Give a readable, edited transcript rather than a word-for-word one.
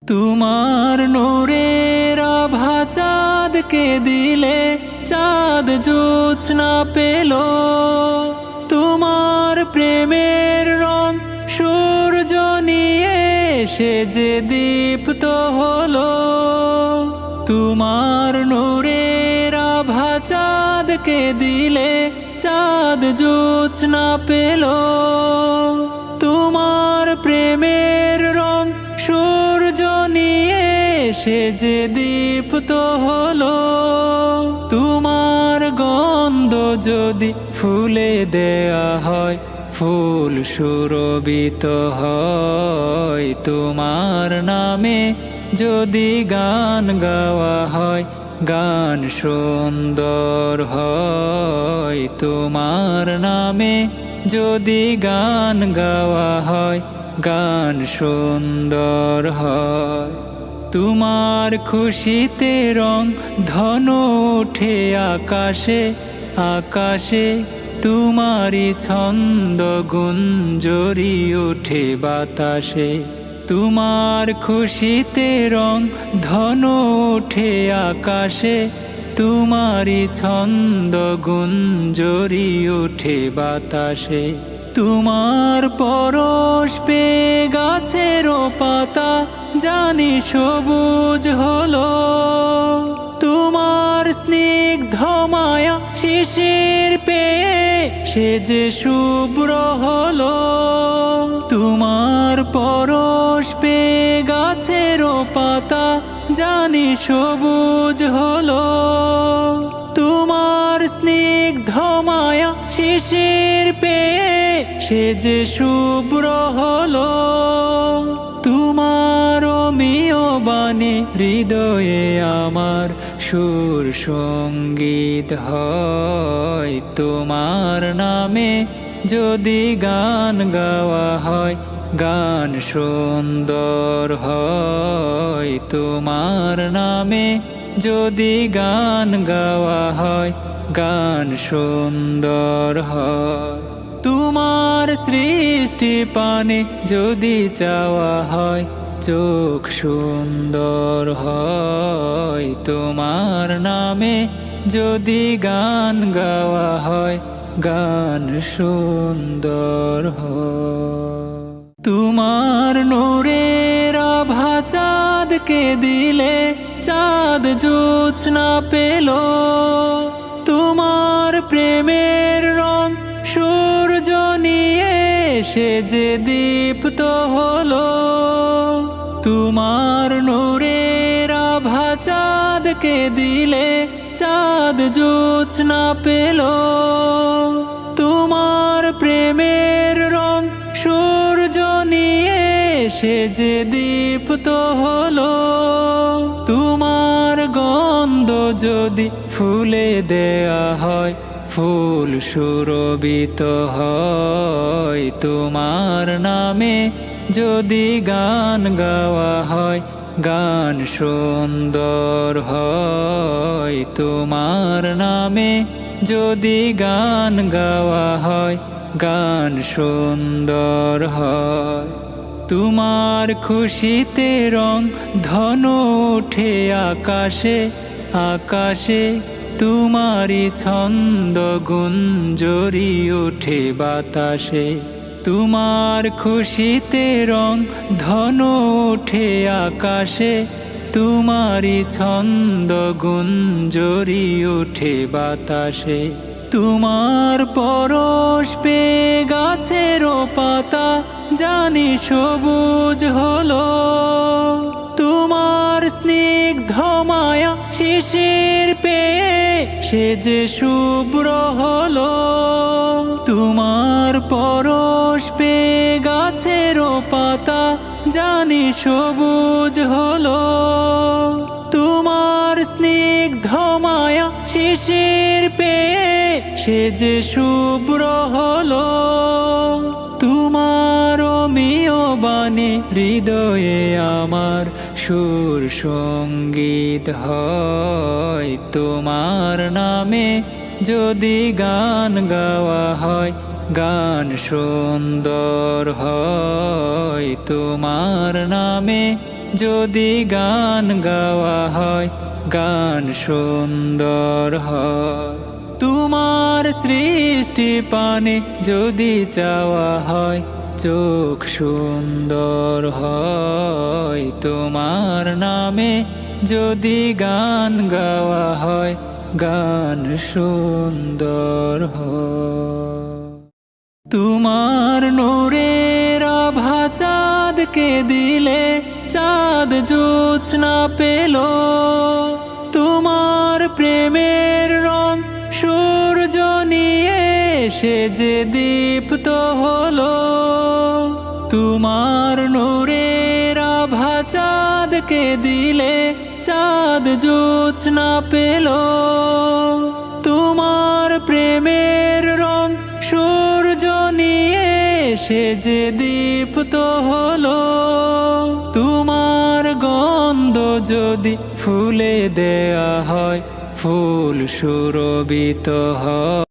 তোমার নূরের আভা চাঁদকে দিলে চাঁদ জোছনা পেল। তোমার প্রেমের রং সূর্য নিয়ে সে যে দীপ্ত হলো। তোমার নূরের আভা চাঁদকে দিলে চাঁদ জোছনা পেল। তোমার প্রেমের রং সূর্য নিয়ে সে যে দীপ্ত হলো। তোমার গন্ধ যদি ফুলে দেয়া হয় ফুল সুরভিত হয়। তোমার নামে যদি গান গাওয়া হয় গান সুন্দর হয়। তোমার নামে যদি গান গাওয়া হয় গান সুন্দর হয়। তোমার খুশিতে রং ধনু উঠে আকাশে আকাশে। তোমারি ছন্দ গুঞ্জরি ওঠে বাতাসে। তোমার খুশিতে রং ধনু উঠে আকাশে। তোমারি ছন্দ গুঞ্জরি ওঠে বাতাসে। তোমার পরশ পেয়ে গাছেরও পাতা জানি সবুজ হলো। তোমার স্নিগ্ধ মায়া শিশির পেয়ে সে যে শুভ্র হলো। তোমার পরশ পেয়ে গাছেরও পাতা জানি সবুজ হলো। তোমার স্নিগ্ধ মায়া শিশির পেয়ে সে যে শুভ্র হলো। তোমার অমিয় বাণী হৃদয়ে আমার সুর সঙ্গীত হয়। তোমার নামে যদি গান গাওয়া হয় গান সুন্দর হয়। তোমার নামে যদি গান গাওয়া হয় গান সুন্দর হয়। তোমার সৃষ্টি পানে যদি চাওয়া হয় চোখ সুন্দর হয়। তোমার নামে যদি গান গাওয়া হয় গান সুন্দর হয়। তোমার নূরের আভা চাঁদকে দিলে চাঁদ জোছনা পেল। তোমার প্রেমের রং সূর্য নিয়ে সে যে দীপ্ত হলো। তোমার নূরের আভা চাঁদকে দিলে চাঁদ জোছনা পেল। তোমার প্রেমের রং সূর্য নিয়ে সে যে দীপ্ত হলো। তোমার গন্ধ যদি ফুলে দেয়া হয় ফুল সুরভিত হয়। তোমার নামে যদি গান গাওয়া হয় গান সুন্দর হয়। তোমার নামে যদি গান গাওয়া হয় গান সুন্দর হয়। তোমার খুশিতে রং ধনু উঠে আকাশে আকাশে। তোমারি ছন্দ গুঞ্জরি ওঠে বাতাসে। তোমার খুশিতে রং ধনু উঠে আকাশে। তোমারি ছন্দ গুঞ্জরি ওঠে বাতাসে। তোমার পরশ পেয়ে গাছেরও পাতা জানি সবুজ হলো। তোমার স্নিগ্ধ মায়া শিশির পেয়ে সে যে শুভ্র হলো। তোমার পরশ পেয়ে গাছেরও পাতা জানি সবুজ হলো। তোমার স্নিগ্ধ মায়া শিশির পেয়ে সে যে শুভ্র হলো। তোমার অমিয় বাণী হৃদয়ে আমার সুর সঙ্গীত হয়। তোমার নামে যদি গান গাওয়া হয় গান সুন্দর হয়। তোমার নামে যদি গান গাওয়া হয়, গান সুন্দর হয়। তোমার সৃষ্টি পানে যদি চাওয়া হয়, চোখ সুন্দর হয়। তোমার নামে যদি গান গাওয়া হয়, গান সুন্দর হয়। তোমার নূরের আভা চাঁদকে দিলে, চাঁদ জোছনা পেল। তোমার প্রেমের রং সূর্য নিয়ে সে যে দীপ্ত হলো। তোমার নূরের আভা চাঁদকে দিলে, চাঁদ জোছনা পেল। তোমার প্রেমের রং সূর্য নিয়ে সে যে দীপ্ত হলো। তোমার গন্ধ যদি ফুলে দেয়া হয়, ফুল সুরভিত হয়।